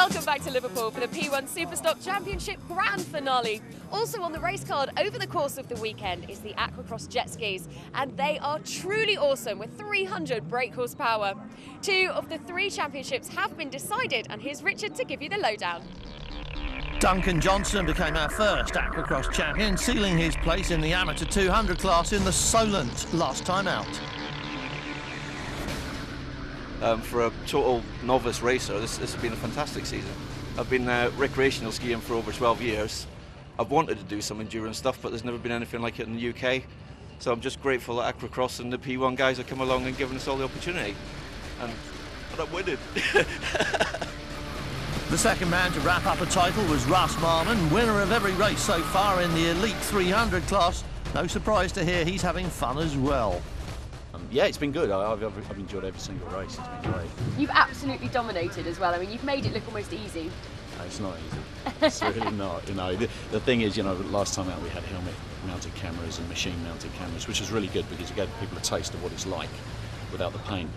Welcome back to Liverpool for the P1 Superstock Championship Grand Finale. Also on the race card over the course of the weekend is the AquaX jet skis, and they are truly awesome with 300 brake horsepower. 2 of the 3 championships have been decided, and here's Richard to give you the lowdown. Duncan Johnson became our first AquaX champion, sealing his place in the amateur 200 class in the Solent last time out. For a total novice racer, this has been a fantastic season. I've been recreational skiing for over 12 years. I've wanted to do some endurance stuff, but there's never been anything like it in the UK. So I'm just grateful that AquaX and the P1 guys have come along and given us all the opportunity. And I'm winning. The second man to wrap up a title was Russ Marmon, winner of every race so far in the Elite 300 class. No surprise to hear he's having fun as well. Yeah, it's been good. I've enjoyed every single race. It's been great. You've absolutely dominated as well. I mean, you've made it look almost easy. No, it's not easy. It's really not. You know, the thing is, you know, last time out we had helmet-mounted cameras and machine-mounted cameras, which is really good because it gave people a taste of what it's like without the pain.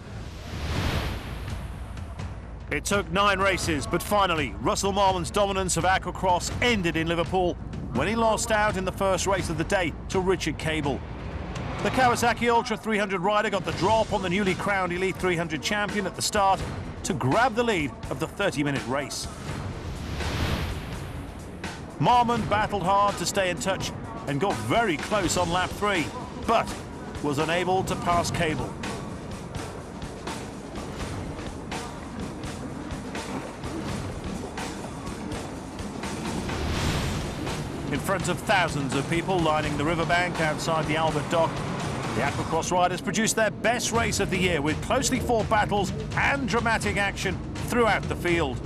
It took 9 races, but finally, Russell Marmon's dominance of AquaX ended in Liverpool when he lost out in the first race of the day to Richard Cable. The Kawasaki Ultra 300 rider got the drop on the newly crowned Elite 300 champion at the start to grab the lead of the 30-minute race. Marmon battled hard to stay in touch and got very close on lap 3, but was unable to pass Cable. In front of thousands of people lining the riverbank outside the Albert Dock, the AquaX riders produced their best race of the year with closely fought battles and dramatic action throughout the field.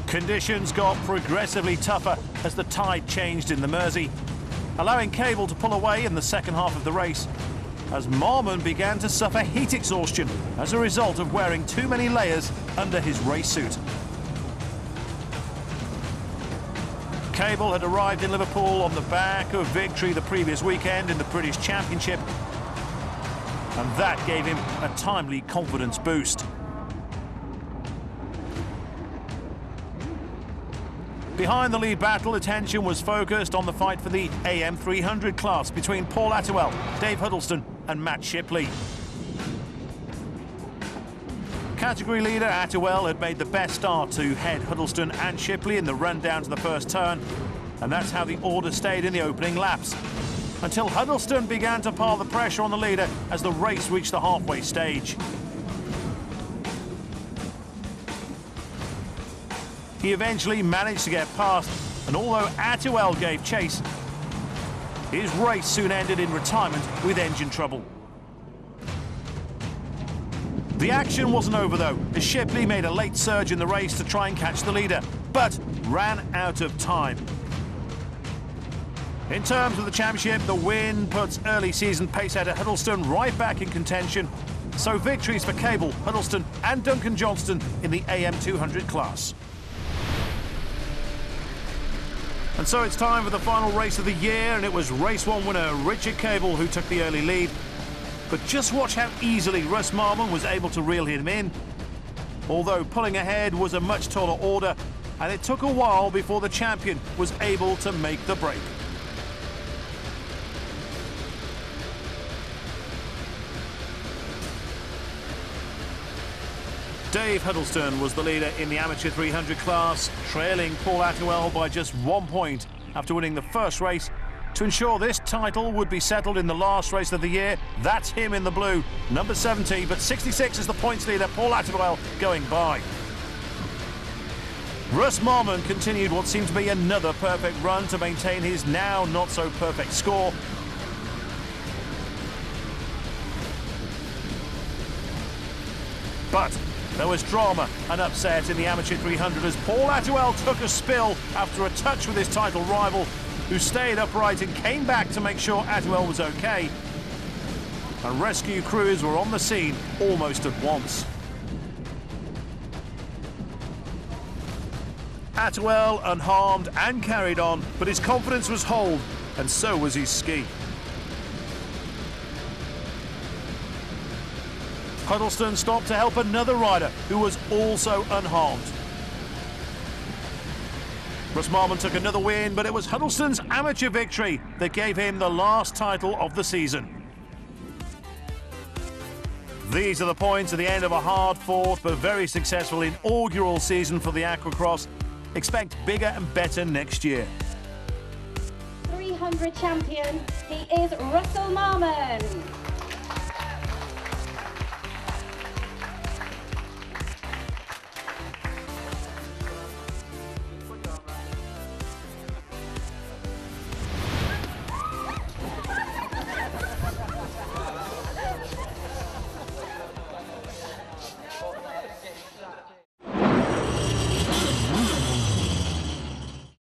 Conditions got progressively tougher as the tide changed in the Mersey, allowing Cable to pull away in the second half of the race, as Marmon began to suffer heat exhaustion as a result of wearing too many layers under his race suit. Cable had arrived in Liverpool on the back of victory the previous weekend in the British Championship, and that gave him a timely confidence boost. Behind the lead battle, attention was focused on the fight for the AM 300 class between Paul Attewell, Dave Huddleston and Matt Shipley. Category leader Attewell had made the best start to head Huddleston and Shipley in the run down to the first turn, and that's how the order stayed in the opening laps, until Huddleston began to pile the pressure on the leader as the race reached the halfway stage. He eventually managed to get past, and although Attewell gave chase, his race soon ended in retirement with engine trouble. The action wasn't over though, as Shipley made a late surge in the race to try and catch the leader, but ran out of time. In terms of the championship, the win puts early season pacesetter Huddleston right back in contention, so victories for Cable, Huddleston and Duncan Johnston in the AM 200 class. And so it's time for the final race of the year, and it was race 1 winner Richard Cable who took the early lead. But just watch how easily Russ Marmon was able to reel him in. Although pulling ahead was a much taller order, and it took a while before the champion was able to make the break. Dave Huddleston was the leader in the amateur 300 class, trailing Paul Attewell by just 1 point after winning the first race. To ensure this title would be settled in the last race of the year, that's him in the blue, number 70, but 66 is the points leader, Paul Attewell, going by. Russ Marmon continued what seemed to be another perfect run to maintain his now not-so-perfect score. But there was drama and upset in the amateur 300 as Paul Attewell took a spill after a touch with his title rival, who stayed upright and came back to make sure Attewell was okay. And rescue crews were on the scene almost at once. Attewell unharmed and carried on, but his confidence was whole, and so was his ski. Huddleston stopped to help another rider who was also unharmed. Russ Marmon took another win, but it was Huddleston's amateur victory that gave him the last title of the season. These are the points at the end of a hard-fought but very successful inaugural season for the Aquacross. Expect bigger and better next year. 300 champion, he is Russell Marmon.